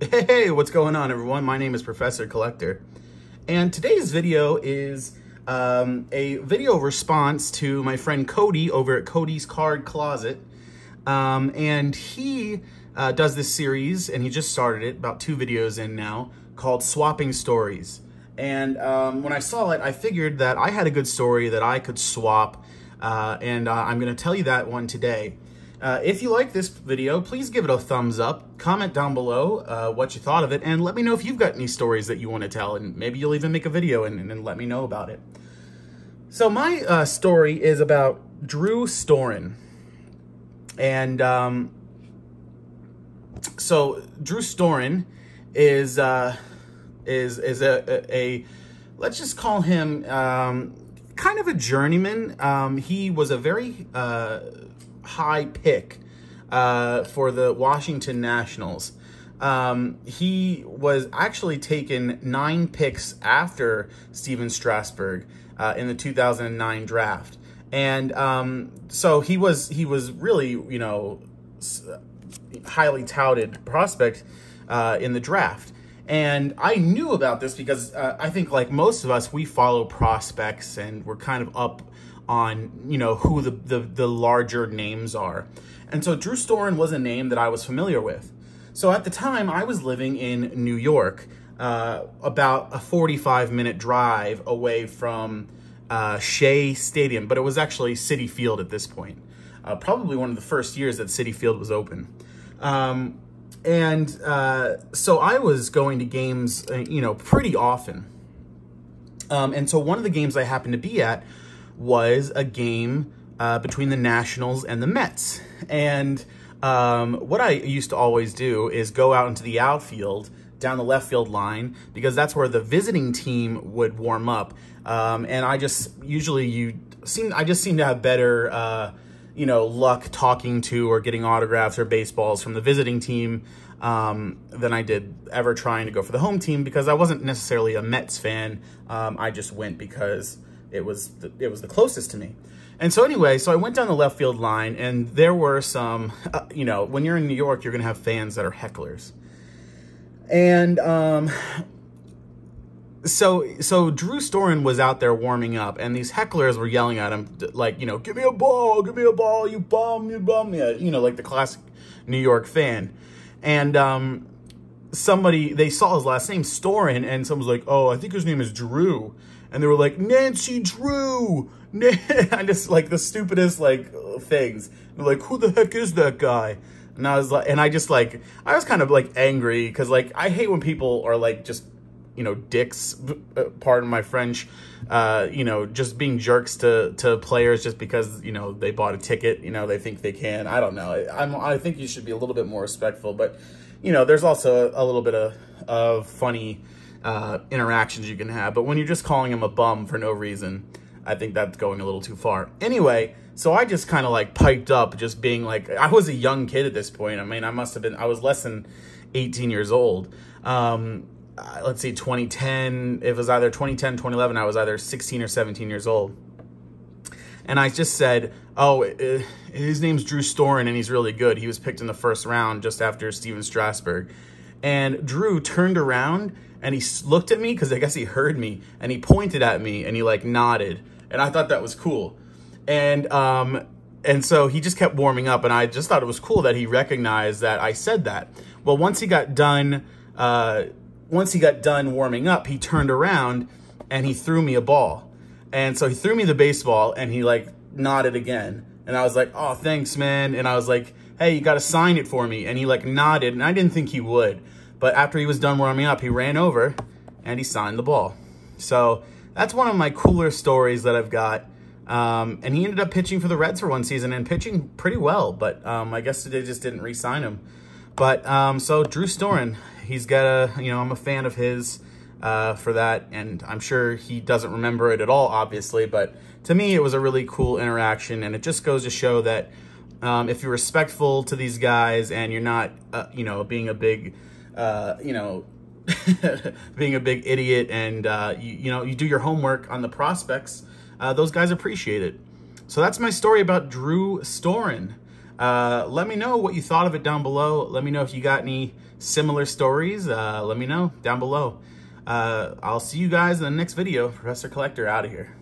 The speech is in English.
Hey, what's going on, everyone? My name is Professor Collector, and today's video is a video response to my friend Cody over at Cody's Card Closet. And he does this series, and he just started it, about 2 videos in now, called Swapping Stories. And when I saw it, I figured that I had a good story that I could swap, and I'm going to tell you that one today. If you like this video, please give it a thumbs up, comment down below what you thought of it, and let me know if you've got any stories that you want to tell, and maybe you'll even make a video and let me know about it. So my story is about Drew Storen. And so Drew Storen is a let's just call him kind of a journeyman. He was a very high pick for the Washington Nationals. He was actually taken 9 picks after Steven Strasburg in the 2009 draft. And so he was really, you know, highly touted prospect in the draft. And I knew about this because I think, like most of us, we follow prospects and we're kind of up on, you know, who the larger names are. And so Drew Storen was a name that I was familiar with. So at the time, I was living in New York, about a 45-minute drive away from Shea Stadium, but it was actually Citi Field at this point. Probably one of the first years that Citi Field was open. So I was going to games, you know, pretty often. And so one of the games I happened to be at was a game between the Nationals and the Mets. And what I used to always do is go out into the outfield, down the left field line, because that's where the visiting team would warm up. And I just seem to have better, you know, luck talking to or getting autographs or baseballs from the visiting team than I did ever trying to go for the home team, because I wasn't necessarily a Mets fan. I just went because it was the closest to me. And so anyway, so I went down the left field line, and there were some, you know, when you're in New York, you're going to have fans that are hecklers. And so Drew Storen was out there warming up, and these hecklers were yelling at him, like, you know, give me a ball, you bum, yeah, you know, like the classic New York fan. And they saw his last name, Storen, and someone was like, oh, I think his name is Drew. And they were like, Nancy Drew. I just, like, the stupidest, like, things. They're like, who the heck is that guy? And I was like, I was kind of, like, angry, because, like, I hate when people are, like, just, you know, dicks, pardon my French, you know, just being jerks to players just because, you know, they bought a ticket, you know, they think they can. I don't know. I think you should be a little bit more respectful, but, you know, there's also a little bit of funny interactions you can have. But when you're just calling him a bum for no reason, I think that's going a little too far. Anyway, so I just kind of, like, piped up, just being like, I was a young kid at this point. I mean, I was less than 18 years old. Let's see, 2010, it was either 2010, 2011, I was either 16 or 17 years old. And I just said, oh, his name's Drew Storen, and he's really good. He was picked in the first round just after Steven Strasburg. And Drew turned around, and he looked at me, because I guess he heard me, and he pointed at me, and he, like, nodded. And I thought that was cool. And so he just kept warming up, and I just thought it was cool that he recognized that I said that. Well, once he got done warming up, he turned around and he threw me a ball. And so he threw me the baseball, and he, like, nodded again. And I was like, oh, thanks, man. And I was like, hey, you got to sign it for me. And he, like, nodded, and I didn't think he would. But after he was done warming up, he ran over and he signed the ball. So that's one of my cooler stories that I've got. And he ended up pitching for the Reds for one season and pitching pretty well. But I guess they just didn't re-sign him. But so Drew Storen, he's got you know, I'm a fan of his for that. And I'm sure he doesn't remember it at all, obviously. But to me, it was a really cool interaction. And it just goes to show that if you're respectful to these guys and you're not, you know, being a big, you know, being a big idiot, and you know, you do your homework on the prospects, those guys appreciate it. So that's my story about Drew Storen. Let me know what you thought of it down below. Let me know if you got any similar stories. Let me know down below. I'll see you guys in the next video. Professor Collector out of here.